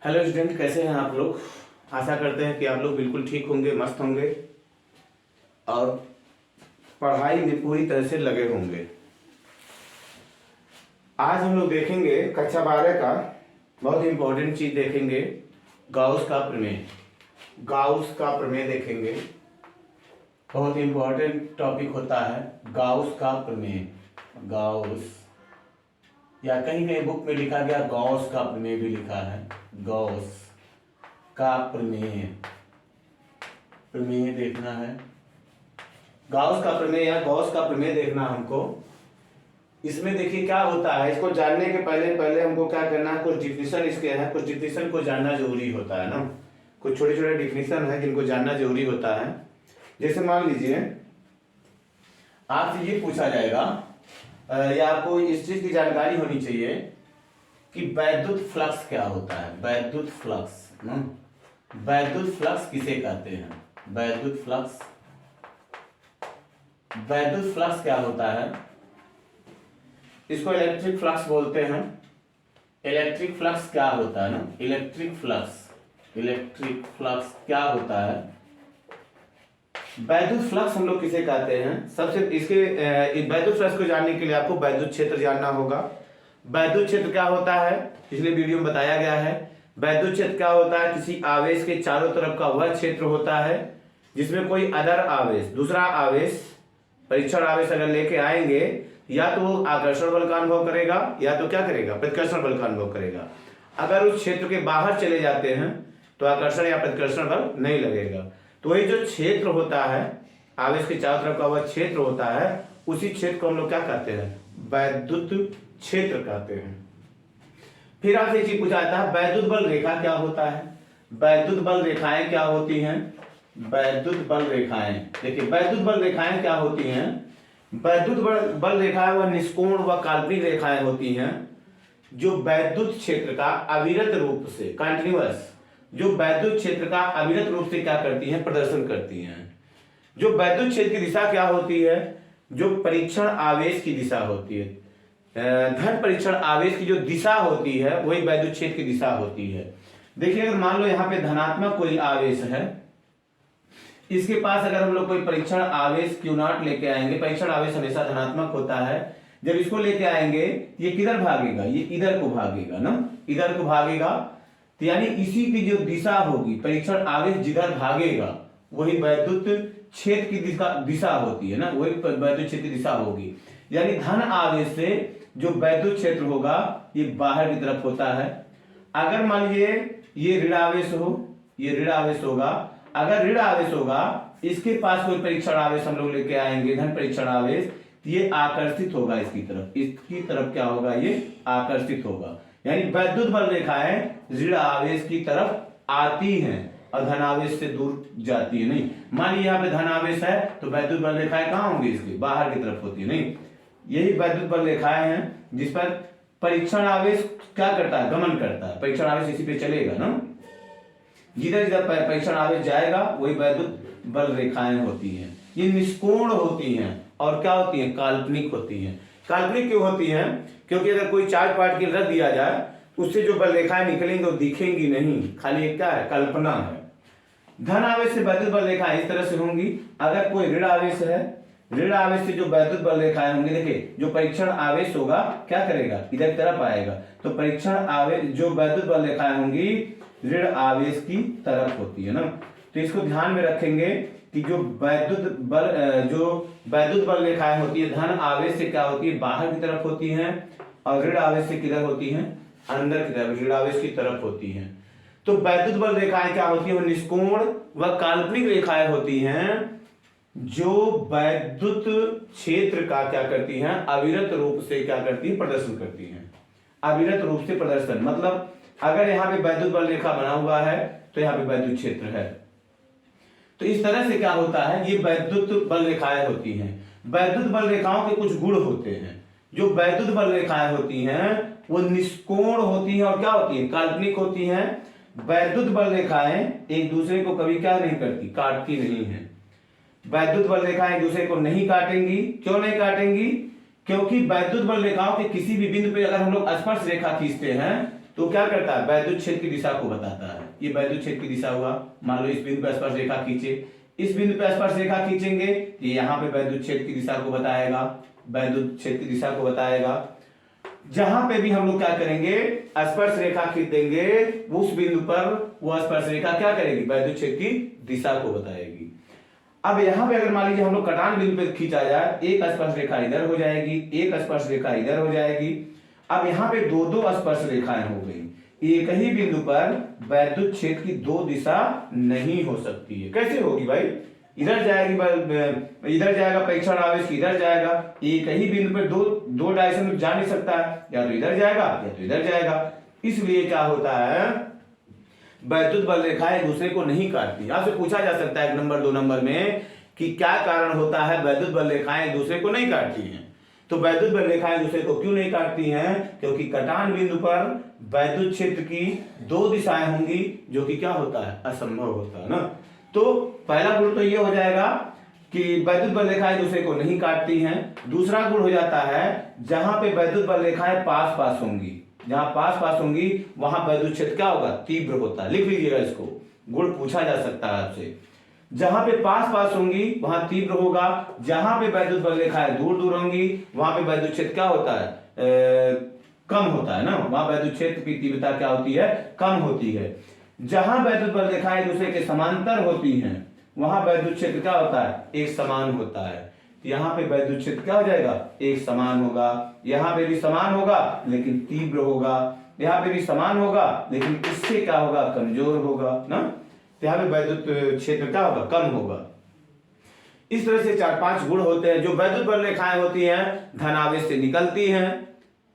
Hello student, कैसे हैं आप लोग। आशा करते हैं कि आप लोग बिल्कुल ठीक होंगे, मस्त होंगे और पढ़ाई में पूरी तरह से लगे होंगे। आज हम लोग देखेंगे कक्षा 12 का बहुत इंपॉर्टेंट चीज देखेंगे, गाउस का प्रमेय। गाउस का प्रमेय देखेंगे, बहुत इंपॉर्टेंट टॉपिक होता है गाउस का प्रमेय। गाउस या कहीं कहीं बुक में लिखा गया गॉस का प्रमेय भी लिखा है। गॉस का प्रमेय, प्रमेय देखना है। गॉस का प्रमेय या गॉस का प्रमेय देखना हमको। इसमें देखिए क्या होता है, इसको जानने के पहले पहले हमको क्या करना है, कुछ डिफिनेशन इसके है, कुछ डिफिनेशन को जानना जरूरी होता है ना। कुछ छोटे छोटे डिफिनेशन है जिनको जानना जरूरी होता है। जैसे मान लीजिए आपसे ये पूछा जाएगा या आपको इस चीज की जानकारी होनी चाहिए कि वैद्युत फ्लक्स क्या होता है। वैद्युत फ्लक्स, वैद्युत फ्लक्स किसे कहते हैं। वैद्युत फ्लक्स, वैद्युत फ्लक्स क्या होता है, इसको इलेक्ट्रिक फ्लक्स बोलते हैं। इलेक्ट्रिक फ्लक्स क्या होता है ना, इलेक्ट्रिक फ्लक्स, इलेक्ट्रिक फ्लक्स क्या होता है। वैद्युत फ्लक्स हम लोग किसे कहते हैं। सबसे इसके वैद्युत फ्लक्स को जानने के लिए आपको वैद्युत क्षेत्र जानना होगा। वैद्युत क्षेत्र क्या होता है, पिछले वीडियो में बताया गया है। वैद्युत क्षेत्र क्या होता है, किसी आवेश के चारों तरफ का वह क्षेत्र होता है जिसमें कोई अदर आवेश, दूसरा आवेश, परीक्षण आवेश अगर लेके आएंगे या तो वो आकर्षण बल का अनुभव करेगा या तो क्या करेगा, प्रतिकर्षण बल का अनुभव करेगा। अगर उस क्षेत्र के बाहर चले जाते हैं तो आकर्षण या प्रतिकर्षण बल नहीं लगेगा। तो वही जो क्षेत्र होता है, आवेश के चारों तरफ का वह क्षेत्र होता है, उसी क्षेत्र को हम लोग क्या कहते हैं, वैद्युत क्षेत्र कहते हैं। फिर आपसे एक चीज पूछा जाता है वैद्युत बल रेखा क्या होता है। वैद्युत बल रेखाएं क्या होती हैं। वैद्युत बल रेखाएं, देखिए वैद्युत बल रेखाएं क्या होती हैं। वैद्युत बल रेखाएं वह निष्कोण व काल्पनिक रेखाएं होती हैं जो वैद्युत क्षेत्र का अविरत रूप से, कंटिन्यूअस, जो वैद्युत क्षेत्र का अविरत रूप से क्या करती हैं, प्रदर्शन करती हैं। जो वैद्युत क्षेत्र की दिशा क्या होती है, जो परीक्षण आवेश की दिशा होती है, धन परीक्षण आवेश की जो दिशा होती है वही वैद्युत क्षेत्र की दिशा होती है। देखिए अगर मान लो यहाँ पे धनात्मक कोई आवेश है, इसके पास अगर हम लोग कोई परीक्षण आवेश Q0 लेके आएंगे, परीक्षण आवेश हमेशा धनात्मक होता है, जब इसको लेके आएंगे ये किधर भागेगा, ये इधर को भागेगा ना, इधर को भागेगा। तो यानी इसी की जो दिशा होगी, परीक्षण आवेश जिधर भागेगा वही वैद्युत क्षेत्र की दिशा होती है ना, वही वैद्युत क्षेत्र की दिशा होगी। यानी धन आवेश से जो वैद्युत क्षेत्र होगा ये बाहर की तरफ होता है। अगर मान लीजिए ये ऋण आवेश हो, ये ऋण आवेश होगा, अगर ऋण आवेश होगा इसके पास कोई परीक्षण आवेश हम लोग लेके आएंगे, धन परीक्षण आवेश, ये आकर्षित होगा इसकी तरफ, इसकी तरफ क्या होगा, ये आकर्षित होगा। यानी वैद्युत बल रेखाएं ऋण आवेश की तरफ आती हैं और धन आवेश से दूर जाती है नहीं। मान लीजिए यहाँ पे धन आवेश है तो वैद्युत बल रेखाएं कहाँ होंगी, इसकी बाहर की तरफ होती है नहीं। यही वैद्युत बल रेखाएं हैं जिस पर परीक्षण आवेश क्या करता है, गमन करता है। परीक्षण आवेश इसी पे चलेगा ना, जिधर जिधर परीक्षण आवेश जाएगा वही वैद्युत बल रेखाएं होती हैं। ये निष्कोण होती हैं और क्या होती हैं, काल्पनिक होती हैं। काल्पनिक क्यों होती हैं, क्योंकि अगर कोई चार्ज पार्टिकल रख दिया जाए उससे जो बल रेखाएं निकलेंगी वो दिखेंगी नहीं, खाली एक क्या है, कल्पना है। धन आवेश से वैद्युत बल रेखाएं इस तरह से होंगी। अगर कोई ऋण आवेश है, ऋण आवेश से जो वैद्युत बल रेखाएं होंगी, देखिए जो परीक्षण आवेश होगा क्या करेगा, इधर तरफ आएगा, तो परीक्षण आवेश जो वैद्युत बल रेखाएं होंगी ऋण आवेश की तरफ होती है ना। तो इसको ध्यान में रखेंगे कि जो वैद्युत बल रेखाएं होती है धन आवेश से क्या होती है, बाहर की तरफ होती हैं, और ऋण आवेश से किधर होती हैं, अंदर की तरफ, ऋण आवेश की तरफ होती हैं। तो वैद्युत बल रेखाएं क्या होती है, वो निष्कोण व काल्पनिक रेखाएं होती हैं जो वैद्युत क्षेत्र का क्या करती हैं, अविरत रूप से क्या करती है, प्रदर्शन करती हैं। अविरत रूप से प्रदर्शन मतलब अगर यहाँ पे वैद्युत बल रेखा बना हुआ है तो यहाँ पे वैद्युत क्षेत्र है। तो इस तरह से क्या होता है, ये वैद्युत बल रेखाएं होती हैं। वैद्युत बल रेखाओं के कुछ गुण होते हैं। जो वैद्युत बल रेखाएं होती हैं वो निष्कोण होती हैं और क्या होती है, काल्पनिक होती हैं। वैद्युत बल रेखाएं एक दूसरे को कभी क्या नहीं करती, काटती नहीं है। वैद्युत बल रेखाएं एक दूसरे को नहीं काटेंगी। क्यों नहीं काटेंगी, क्योंकि वैद्युत बल रेखाओं के किसी भी बिंदु पे अगर हम लोग स्पर्श रेखा खींचते हैं तो क्या करता है, वैद्युत क्षेत्र की दिशा को बताता है। ये वैद्युत क्षेत्र की दिशा हुआ। मान लो इस बिंदु पर स्पर्श रेखा खींचे, इस बिंदु पर स्पर्श रेखा खींचेंगे, ये यहाँ पे वैद्युत क्षेत्र की दिशा को बताएगा, वैद्युत क्षेत्र की दिशा को बताएगा। जहां पे भी हम लोग क्या करेंगे, स्पर्श रेखा खींच देंगे, उस बिंदु पर वो स्पर्श रेखा क्या करेगी, वैद्युत क्षेत्र की दिशा को बताएगी। अब यहाँ पे अगर मान लीजिए हम लोग कटान बिंदु पे खींचा जाए, एक स्पर्श रेखा इधर हो जाएगी, एक स्पर्श रेखा इधर हो जाएगी। अब यहाँ पे दो दो स्पर्श रेखाएं हो गई। एक ही बिंदु पर वैद्युत क्षेत्र की दो दिशा नहीं हो सकती है। कैसे होगी भाई, इधर जाएगी, इधर जाएगा परीक्षण आवेश की, इधर जाएगा। एक ही बिंदु पर दो डायरेक्शन में जा नहीं सकता है, या तो इधर जाएगा या तो इधर जाएगा। इसलिए क्या होता है, वैद्युत बल रेखाएं एक दूसरे को नहीं काटती। आपसे पूछा जा सकता है 1 नंबर 2 नंबर में कि क्या कारण होता है वैद्युत बल रेखाएं एक दूसरे को नहीं काटती हैं। तो वैद्युत बल रेखाएं एक दूसरे को क्यों नहीं काटती हैं, क्योंकि कटान बिंदु पर वैद्युत क्षेत्र की दो दिशाएं होंगी, जो कि क्या होता है, असंभव होता है ना। तो पहला गुण तो ये हो जाएगा कि वैद्युत बल रेखाएं एक दूसरे को नहीं काटती हैं। दूसरा गुण हो जाता है, जहां पे वैद्युत बल रेखाएं पास पास होंगी, जहां पास पास होंगी वहां वैद्युत क्षेत्र क्या होगा, तीव्र होता है। लिख लीजिएगा इसको, गुण पूछा जा सकता है आपसे। जहां पे पास पास होंगी वहां तीव्र होगा, जहां पे वैद्युत बल रेखाएं दूर दूर होंगी वहां पे वैद्युत क्षेत्र क्या होता है, कम होता है ना। वहां वैद्युत क्षेत्र की तीव्रता क्या होती है, कम होती है। जहां वैद्युत बल रेखाएं दूसरे के समांतर होती हैं वहां वैद्युत क्षेत्र क्या होता है, एक समान होता है। यहाँ पे वैद्युत क्षेत्र क्या हो जाएगा, एक समान होगा। यहाँ पे भी समान होगा लेकिन तीव्र होगा, यहाँ पे भी समान होगा लेकिन इससे क्या होगा, कमजोर होगा ना। तो यहाँ पे वैद्युत क्षेत्र क्या होगा, कम होगा। इस तरह से 4-5 गुण होते हैं। जो वैद्युत बल रेखाएं होती हैं धनावेश से निकलती हैं,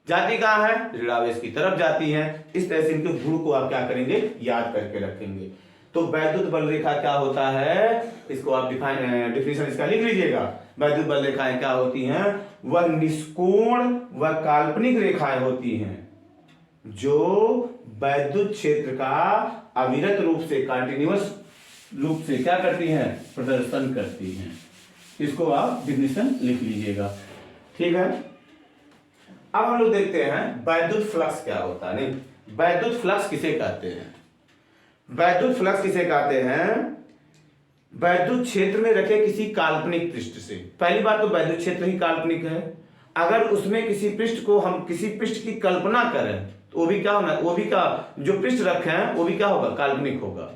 जाती कहाँ है, ऋणावेश की तरफ जाती हैं। इस तरह से इनके गुण को आप क्या करेंगे, याद करके रखेंगे। तो वैद्युत बल रेखा क्या होता है, इसको आप डिफिनेशन इसका लिख लीजिएगा। वैद्युत बल रेखाएं क्या होती हैं, वह निष्कोण व काल्पनिक रेखाएं होती हैं जो वैद्युत क्षेत्र का अविरत रूप से, कंटिन्यूअस रूप से क्या करती हैं, प्रदर्शन करती हैं। इसको आप डिफिनेशन लिख लीजिएगा, ठीक है। अब हम लोग देखते हैं वैद्युत फ्लक्स क्या होता है। नहीं, वैद्युत फ्लक्स किसे कहते हैं, वैद्युत फ्लक्स किसे कहते हैं, वैद्युत क्षेत्र में रखे किसी काल्पनिक पृष्ठ से। पहली बात तो वैद्युत क्षेत्र ही काल्पनिक है। अगर उसमें किसी पृष्ठ को हम किसी पृष्ठ की कल्पना करें तो वो भी क्या होना, वो भी क्या, जो पृष्ठ रखे हैं वो भी क्या होगा, काल्पनिक होगा।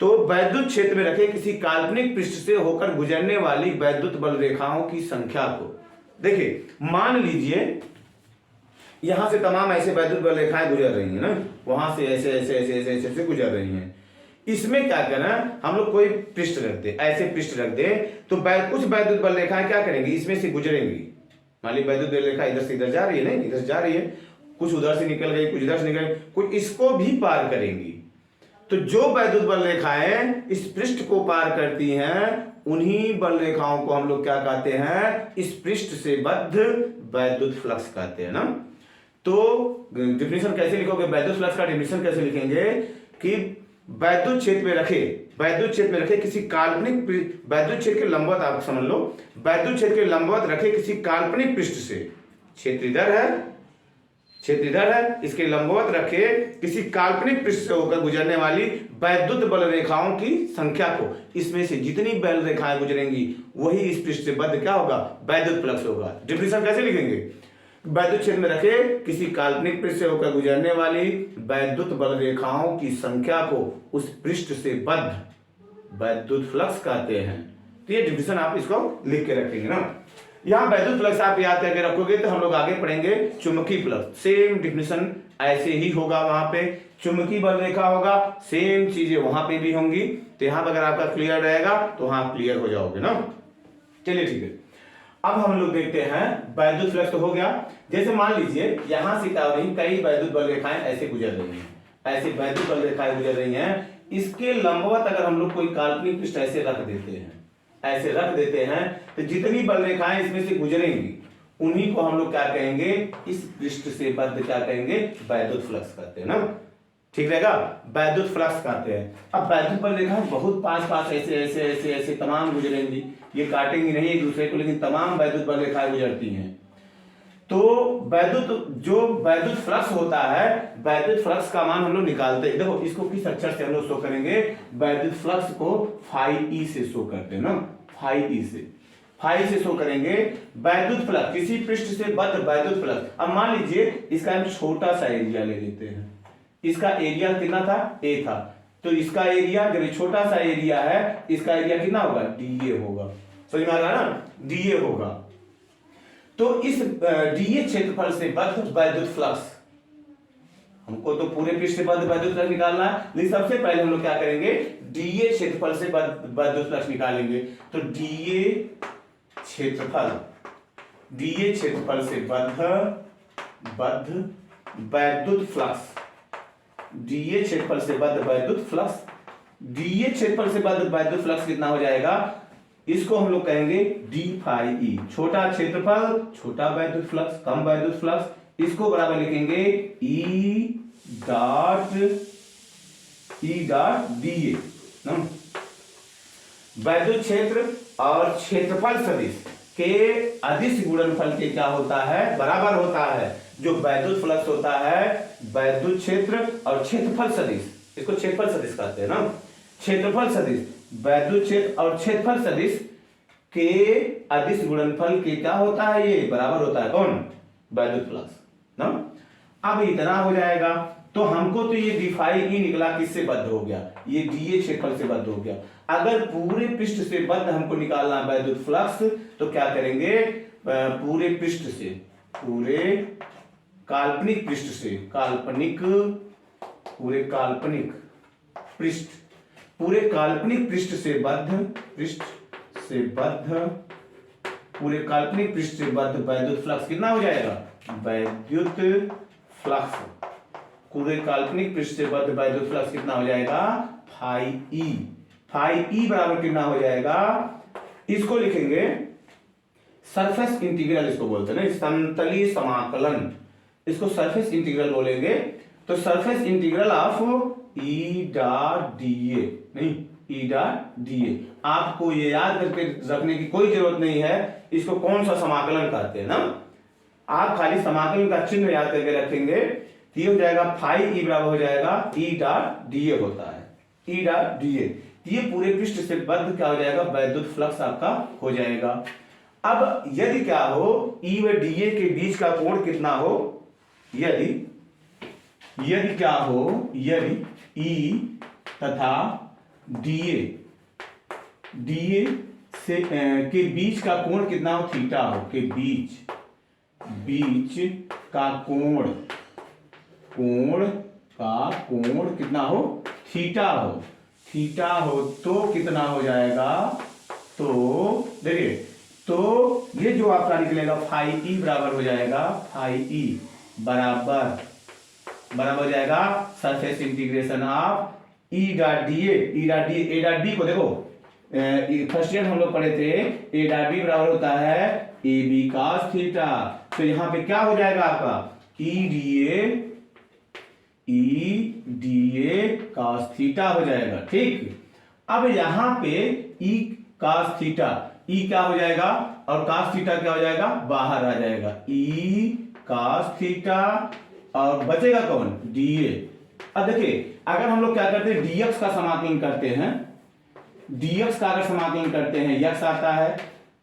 तो वैद्युत क्षेत्र में रखे किसी काल्पनिक पृष्ठ से होकर गुजरने वाली वैद्युत बल रेखाओं की संख्या को देखिए, मान लीजिए यहां से तमाम ऐसे वैद्युत बल रेखाएं गुजर रही हैं ना, वहां से ऐसे ऐसे ऐसे ऐसे ऐसे, ऐसे गुजर रही हैं। इसमें क्या करना, हम लोग कोई पृष्ठ रख दे, ऐसे पृष्ठ रख दे तो कुछ वैद्युत बल रेखाएं क्या करेंगी, इसमें से गुजरेंगी। मान ली वैद्युत बल रेखा इधर से इधर जा रही है, नहीं इधर से जा रही है, कुछ उधर से निकल गई, कुछ इधर से निकल गई, कुछ इसको भी पार करेंगी। तो जो वैद्युत बल रेखाएं इस पृष्ठ को पार करती हैं उन्हीं बल रेखाओं को हम लोग क्या कहते हैं, इस पृष्ठ से बद्ध वैद्युत फ्लक्स कहते हैं ना। तो डिफिनेशन कैसे लिखोगे, वैद्युत फ्लक्स का डिफिनेशन कैसे लिखेंगे कि वैद्युत क्षेत्र में रखे किसी काल्पनिक, वैद्युत क्षेत्र के लंबवत, आप समझ लो, वैद्युत क्षेत्र के लंबवत रखे किसी काल्पनिक पृष्ठ से, क्षेत्र इधर है, इसके लंबवत रखे किसी काल्पनिक पृष्ठ से होकर गुजरने वाली वैद्युत बल रेखाओं की संख्या को, इसमें से जितनी बल रेखाएं गुजरेंगी वही इस पृष्ठ से बद्ध क्या होगा, वैद्युत फ्लक्स होगा। डिफिनेशन कैसे लिखेंगे, वैद्युत क्षेत्र में रखे किसी काल्पनिक पृष्ठ से होकर गुजरने वाली वैद्युत बल रेखाओं की संख्या को उस पृष्ठ से बद्ध वैद्युत फ्लक्स कहते हैं। तो ये डिफिनेशन आप इसको लिख के रखेंगे ना। यहाँ वैद्युत फ्लक्स आप याद करके रखोगे तो हम लोग आगे पढ़ेंगे चुंबकीय फ्लक्स, सेम डिफिनेशन ऐसे ही होगा। वहां पे चुंबकीय बल रेखा होगा, सेम चीजें वहां पे भी होंगी। तो यहाँ पर अगर आपका क्लियर रहेगा तो वहां क्लियर हो जाओगे ना। चलिए ठीक है, अब हम लोग देखते हैं वैद्युत फ्लक्स तो हो गया। जैसे मान लीजिए यहां से क्या हो रही, कई वैद्युत बल रेखाएं ऐसे गुजर रही हैं, ऐसे वैद्युत बल रेखाएं गुजर रही हैं। इसके लंबवत अगर हम लोग कोई काल्पनिक पृष्ठ ऐसे रख देते हैं तो जितनी बल रेखाएं इसमें से गुजरेंगी उन्हीं को हम लोग क्या कहेंगे, इस पृष्ठ से बद्ध क्या कहेंगे, वैद्युत फ्लक्स कहते हैं ना। ठीक रहेगा, वैद्युत फ्लक्स कहते हैं। अब वैद्युत बल रेखाएं बहुत पास ऐसे ऐसे ऐसे ऐसे तमाम गुजरेंगी, ये काटेंगी नहीं एक दूसरे को, लेकिन तमाम वैद्युत बल रेखाएं गुजरती हैं। तो वैद्युत फ्लक्स होता है, वैद्युत फ्लक्स का मान हम लोग निकालते हैं। देखो इसको किस अक्षर से हम लोग शो करेंगे, वैद्युत फ्लक्स को फाई ई से शो करते हैं ना, फाई ई से शो करेंगे। वैद्युत फ्लक्स, किसी पृष्ठ से बद्ध वैद्युत फ्लक्स। अब मान लीजिए इसका हम छोटा सा एरिया ले लेते हैं, इसका एरिया कितना था, ए था, तो इसका एरिया, जब छोटा सा एरिया है, इसका एरिया कितना होगा, डीए होगा। समझ में आ रहा ना, डीए होगा। तो इस डीए क्षेत्रफल से बद्ध वैद्युत फ्लक्स, हमको तो पूरे पृष्ठ से बद्ध वैद्युत फ्लक्स निकालना है, लेकिन सबसे पहले हम लोग क्या करेंगे, डीए क्षेत्रफल से बद्ध वैद्युत फ्लक्स निकालेंगे। तो डीए क्षेत्रफल से बद्ध वैद्युत फ्लक्स, डीए क्षेत्रफल से बद्ध वैद्युत फ्लक्स, डीए क्षेत्रफल से बद्ध वैद्युत फ्लक्स कितना हो जाएगा, इसको हम लोग कहेंगे डी फाई ई। छोटा क्षेत्रफल, छोटा वैद्युत फ्लक्स, कम वैद्युत फ्लक्स, इसको बराबर लिखेंगे ई डॉट डीए। वैद्युत क्षेत्र और क्षेत्रफल सदिश के अदिश गुणनफल के क्या होता है, बराबर होता है। जो वैद्युत फ्लक्स होता है, वैद्युत क्षेत्र और क्षेत्रफल सदिश, इसको क्षेत्रफल सदिश कहते हैं ना, क्षेत्रफल सदिश, वैद्युत क्षेत्र और क्षेत्रफल सदिश के अदिश गुणनफल के क्या होता है, ये बराबर होता है कौन, वैद्युत फ्लक्स ना। अब इतना हो जाएगा, तो हमको तो ये डी फाई ई निकला किससे बद्ध हो गया, ये डीए क्षेत्रफल से बद्ध हो गया। अगर पूरे पृष्ठ से बद्ध हमको निकालना वैद्युत फ्लक्स, तो क्या करेंगे, पूरे पृष्ठ से, पूरे काल्पनिक पृष्ठ से, पूरे काल्पनिक पृष्ठ से बद्ध वैद्युत फ्लक्स कितना हो जाएगा, वैद्युत फ्लक्स, पूरे काल्पनिक पृष्ठ से बद्ध वैद्युत फ्लक्स कितना हो जाएगा, फाई ई बराबर कितना हो जाएगा, इसको लिखेंगे सरफेस इंटीग्रल, इसको बोलते हैं ना, समतलीय समाकलन, इसको सरफेस इंटीग्रल बोलेंगे। तो surface integral of E dot DA, नहीं ई डॉट डीए, आपको ये याद करके रखने की कोई जरूरत नहीं है, इसको कौन सा समाकलन कहते हैं ना, आप खाली समाकलन का चिन्ह याद करके रखेंगे, ये हो जाएगा फाई ई बराबर हो जाएगा ई डॉट डीए होता है, ई डॉट डीए। ये पूरे पृष्ठ से बद्ध क्या हो जाएगा, वैद्युत फ्लक्स आपका हो जाएगा। अब यदि क्या हो, ई व डीए के बीच का कोण कितना हो, यदि क्या हो, यदि ई तथा डीए से के बीच का कोण कितना हो, थीटा हो, के बीच का कोण कितना हो, थीटा हो, तो कितना हो जाएगा, तो देखिए, तो ये जो आपका निकलेगा फाई ई बराबर हो जाएगा, फाई ई बराबर हो जाएगा surface integration of E dot DA, A dot D को देखो, फर्स्ट ईयर हम लोग पढ़े थे, ए डॉट बी बराबर होता है ए बी cos थीटा। तो यहां पे क्या हो जाएगा आपका, E D A cos theta हो जाएगा, ठीक। अब यहां पे ई cos थीटा, ई क्या हो जाएगा और cos थीटा क्या हो जाएगा, बाहर आ जाएगा, ई cos थीटा, और बचेगा कौन, डीए। अब देखिए, अगर हम लोग क्या करते हैं, डीएक्स का समाकलन करते हैं, डीएक्स का अगर समाकलन करते हैं यक्स आता है,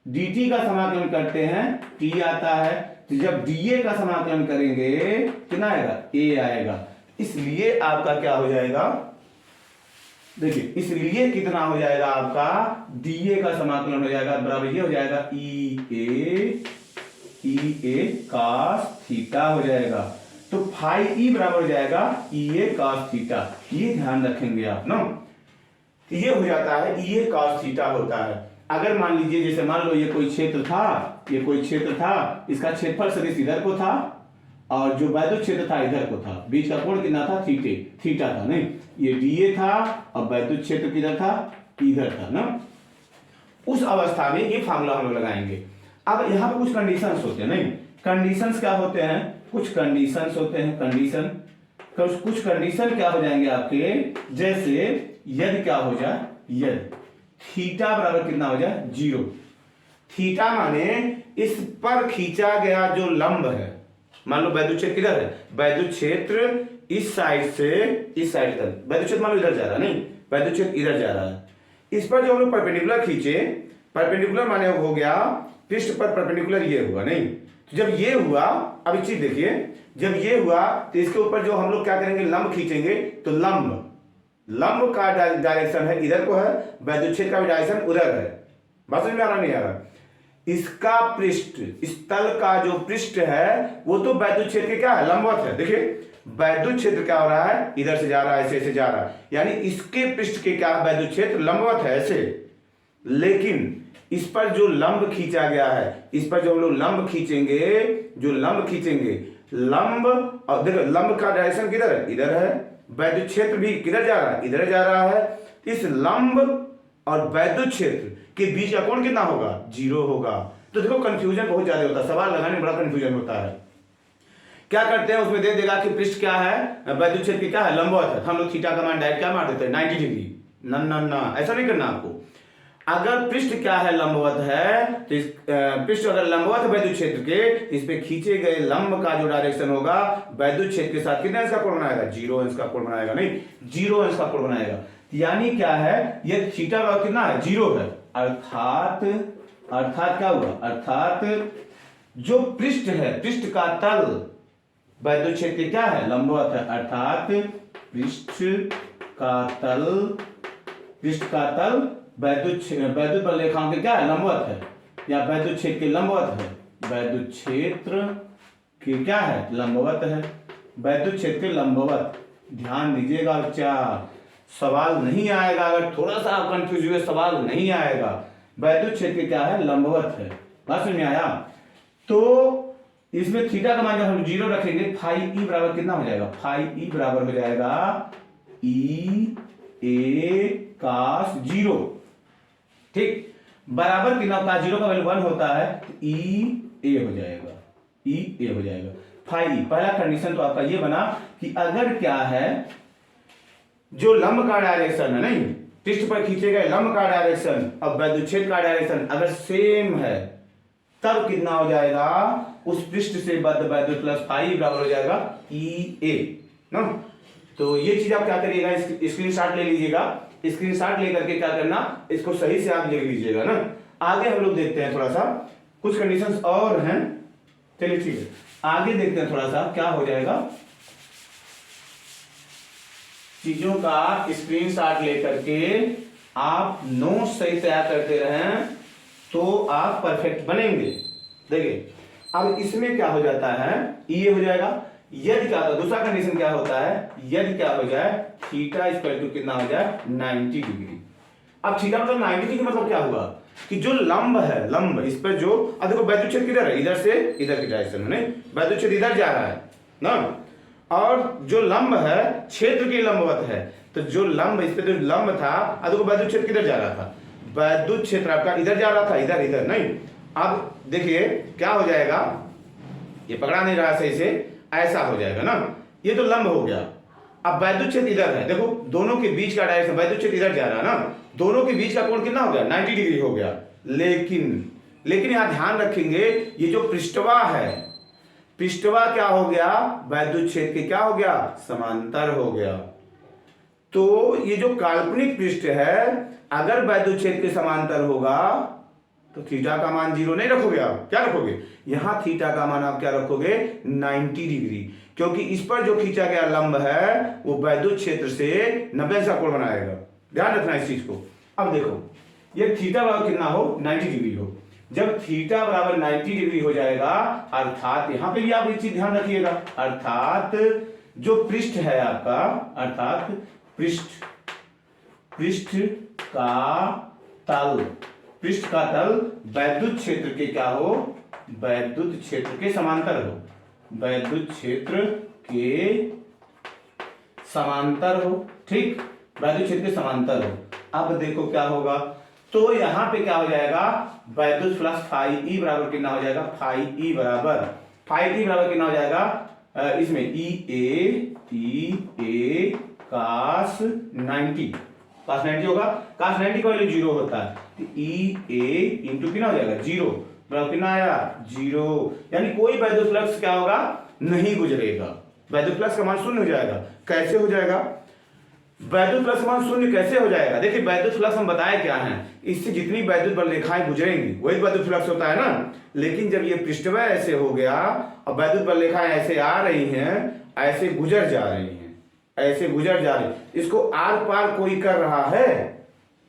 dt का समाकलन करते हैं t आता है, तो जब dA का समाकलन करेंगे कितना आएगा, a आएगा। इसलिए आपका क्या हो जाएगा, देखिए, इसलिए कितना हो जाएगा आपका, dA का समाकलन हो जाएगा बराबर ये हो जाएगा ई ए cos थीटा हो जाएगा। तो फाई ई बराबर हो जाएगा ई ए cos थीटा, ये ध्यान रखेंगे आप ना, ये हो जाता है ई ए cos थीटा होता है। अगर मान लीजिए, जैसे मान लो ये कोई क्षेत्र था, इसका क्षेत्रफल सदिश इधर को था और जो वैद्युत क्षेत्र था इधर को था, बीच का कोण कितना था, थीटा था, नहीं, ये डीए था और वैद्युत क्षेत्र किधर था, इधर था ना। उस अवस्था में ये फार्मूला हम लोग लगाएंगे। अब यहाँ पे कुछ कंडीशंस होते हैं, नहीं, कंडीशंस क्या होते हैं, कुछ कंडीशंस होते हैं, कुछ कंडीशन क्या हो जाएंगे आपके, जैसे यदि क्या हो जाए, यदि थीटा बराबर कितना हो जाए, 0, थीटा माने इस पर खींचा गया जो लंब है, मान लो वैद्युत क्षेत्र किधर है, वैद्युत क्षेत्र इस साइड से इस साइड तक, वैद्युत क्षेत्र मान लो इधर जा रहा है, नहीं वैद्युत क्षेत्र इधर जा रहा है, इस पर जो हम लोग परपेंडिकुलर खींचे, परपेंडिकुलर माने हो गया पृष्ठ पर परपेंडिकुलर ये हुआ, नहीं तो जब ये हुआ, अब एक चीज देखिए, जब ये हुआ तो इसके ऊपर जो हम लोग क्या करेंगे, लंब खींचेंगे, तो लंब का डायरेक्शन है इधर को है, वैद्युत क्षेत्र का भी डायरेक्शन उधर है। बात समझ में आ रहा नहीं आ रहा? इसका पृष्ठ, इस तल का जो पृष्ठ है वो तो वैद्युत क्षेत्र के क्या है, लंबवत है। देखिए वैद्युत क्षेत्र क्या हो रहा है, इधर से जा रहा है, ऐसे ऐसे जा रहा है, यानी इसके पृष्ठ के क्या वैद्युत क्षेत्र लंबवत है ऐसे। लेकिन इस पर जो लंब खींचा गया है, इस पर जो हम लोग लंब खींचेंगे, जो लंब खींचेंगे, लंब और देखो लंब का डायरेक्शन किधर है, इधर है, वैद्युत क्षेत्र भी किधर जा रहा है, इधर जा रहा है। इस लंब और वैद्युत क्षेत्र के बीच का कोण कितना होगा, 0 होगा। तो देखो कंफ्यूजन बहुत ज्यादा होता है, सवाल लगाने में बड़ा कंफ्यूजन होता है। क्या करते हैं, उसमें दे देगा कि पृष्ठ क्या है, वैद्युत क्षेत्र की क्या है, लंबवत है, हम लोग थीटा का मान डायरेक्ट क्या मार देते हैं, 90 डिग्री। ना ऐसा नहीं करना आपको। अगर पृष्ठ क्या है, लंबवत है, तो इस पृष्ठ अगर लंबवत है वैद्युत क्षेत्र के, इस पे खींचे गए लंब का जो डायरेक्शन होगा वैद्युत क्षेत्र के साथ कितने अंश का कोण बनाएगा, 0 अंश का कोण बनाएगा, नहीं 0 अंश का कोण बनाएगा। यानी क्या है, ये थीटा का कितना है, 0 है। अर्थात क्या हुआ, अर्थात जो पृष्ठ है, पृष्ठ का तल वैद्युत क्षेत्र के क्या है, लंबवत है, अर्थात पृष्ठ का तल वैद्युत बल रेखाओं के क्या है, लंबवत है, या वैद्युत क्षेत्र के लंबवत है, वैद्युत क्षेत्र के क्या है, लंबवत है, वैद्युत क्षेत्र के लंबवत। ध्यान दीजिएगा बच्चा, सवाल नहीं आएगा, अगर थोड़ा सा कंफ्यूज हुए सवाल नहीं आएगा। वैद्युत क्षेत्र के क्या है, लंबवत है। बात समझ में आया? तो इसमें थीटा का मान जब हम 0 रखेंगे, फाई ई बराबर कितना हो जाएगा, फाई ई बराबर हो जाएगा ई ए कास 0, ठीक, बराबर कितना होता है, 0 का वैल्यू 1 होता है, तो ई ए हो जाएगा, ई ए हो जाएगा। फाई ई, पहला कंडीशन तो आपका ये बना कि अगर क्या है, जो लंब का डायरेक्शन है, नहीं पृष्ठ पर खींचे गए लंब का डायरेक्शन और वैद्युत क्षेत्र का डायरेक्शन अगर सेम है, तब कितना हो जाएगा, उस पृष्ठ से बद्ध वैद्युत प्लस फाई बराबर हो जाएगा ई ए ना। तो ये चीज आप क्या करिएगा, स्क्रीनशॉट ले लीजिएगा, स्क्रीनशॉट लेकर के क्या करना, इसको सही से आप लिख लीजिएगा ना। आगे हम लोग देखते हैं थोड़ा सा, कुछ कंडीशंस और हैं, चलिए ठीक है, आगे देखते हैं थोड़ा सा क्या हो जाएगा। चीजों का स्क्रीनशॉट लेकर के आप नोट्स सही तैयार करते रहें तो आप परफेक्ट बनेंगे। देखिए अब इसमें क्या हो जाता है, ये हो जाएगा, यदि क्या होता है, दूसरा कंडीशन क्या होता है, यदि क्या हो जाए, थीटा इक्वल टू कितना हो जाए, 90 डिग्री। अब थीटा मतलब 90 डिग्री मतलब क्या हुआ कि जो लंब है, लंब इस पर जो, अब देखो वैद्युत क्षेत्र किधर है, इधर से इधर की डायरेक्शन में, नहीं वैद्युत क्षेत्र इधर जा रहा है ना, और जो लंब है क्षेत्र की लंबवत है, तो जो लंब इस पे जो लंब था, अब देखो वैद्युत क्षेत्र किधर जा रहा था, वैद्युत क्षेत्र आपका इधर जा रहा था, इधर नहीं। अब देखिए क्या हो जाएगा, ये पकड़ा नहीं रहा सही से, ऐसा हो जाएगा ना, ये तो लंब हो गया। अब वैद्युत क्षेत्र इधर है, देखो दोनों के बीच का डायरेक्शन, वैद्युत क्षेत्र इधर जा रहा है ना, दोनों के बीच का कोण कितना हो गया, 90 डिग्री हो गया। लेकिन यहां ध्यान रखेंगे, ये जो पृष्ठवा है, पृष्ठवा क्या हो गया, वैद्युत क्षेत्र के क्या हो गया, समांतर हो गया। तो ये जो काल्पनिक पृष्ठ है, अगर वैद्युत क्षेत्र के समांतर होगा तो थीटा का मान 0 नहीं रखोगे, आप क्या रखोगे, यहां थीटा का मान आप क्या रखोगे, 90 डिग्री, क्योंकि इस पर जो खींचा गया लंब है वो वैद्युत क्षेत्र से 90 का कोण बनाएगा। ध्यान रखना इस चीज को। अब देखो ये थीटा बराबर कितना हो, 90 डिग्री हो, जब थीटा बराबर 90 डिग्री हो जाएगा, अर्थात यहां पे भी आप एक चीज ध्यान रखिएगा, अर्थात जो पृष्ठ है आपका, अर्थात पृष्ठ का तल वैद्युत क्षेत्र के क्या हो, वैद्युत क्षेत्र के समांतर हो, वैद्युत क्षेत्र के समांतर हो, ठीक, वैद्युत क्षेत्र के समांतर हो। अब देखो क्या होगा, तो यहां पे क्या हो जाएगा, वैद्युत प्लस फाई ई बराबर कितना हो जाएगा, फाई ई बराबर कितना हो जाएगा, इसमें ई ए कास 90 होगा, कास 90 का वैल्यू 0 होता है, तो ई ए इंटू कितना हो जाएगा, 0, बराबर कितना आया 0, यानी कोई वैद्युत फ्लक्स क्या होगा नहीं गुजरेगा, वैद्युत फ्लक्स का मान शून्य हो जाएगा। कैसे हो जाएगा वैद्युत फ्लक्स का मान शून्य कैसे हो जाएगा? देखिए वैद्युत फ्लक्स हम बताए क्या है, इससे जितनी वैद्युत बल रेखाएं गुजरेंगी वही वैद्युत फ्लक्स होता है ना। लेकिन जब ये पृष्ठवय ऐसे हो गया और वैद्युत बल रेखाएं ऐसे आ रही हैं, ऐसे गुजर जा रही हैं, ऐसे गुजर जा रही, इसको आर पार कोई कर रहा है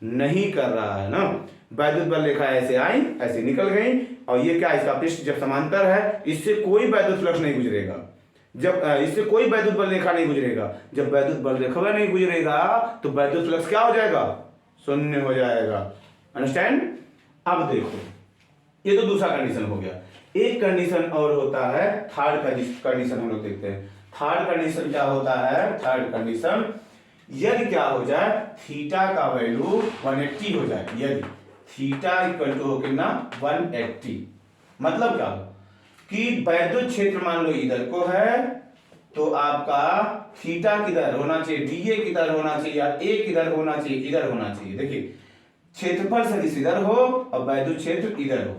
नहीं कर रहा है ना। वैद्युत बल रेखा ऐसे आई ऐसे निकल गई और ये क्या, इसका पृष्ठ जब समांतर है इससे कोई वैद्युत फ्लक्स नहीं गुजरेगा, जब इससे कोई वैद्युत बल रेखा नहीं गुजरेगा। जब वैद्युत बल रेखा नहीं गुजरेगा तो वैद्युत फ्लक्स क्या हो जाएगा शून्य हो जाएगा। अंडरस्टैंड? अब देखो ये तो दूसरा कंडीशन हो गया, एक कंडीशन और होता है थर्ड कंडीशन हम लोग देखते हैं। थर्ड कंडीशन क्या होता है? थर्ड कंडीशन यदि क्या हो जाए थीटा का वैल्यू 180 हो जाए, यदि थीटा इक्वल टू हो कितना 180, मतलब क्या हो कि वैद्युत क्षेत्र मान लो इधर को है तो आपका थीटा किधर होना चाहिए, डीए किधर होना चाहिए या ए किधर होना चाहिए, इधर होना चाहिए। देखिए क्षेत्रफल सदिश इधर हो और वैद्युत क्षेत्र इधर हो,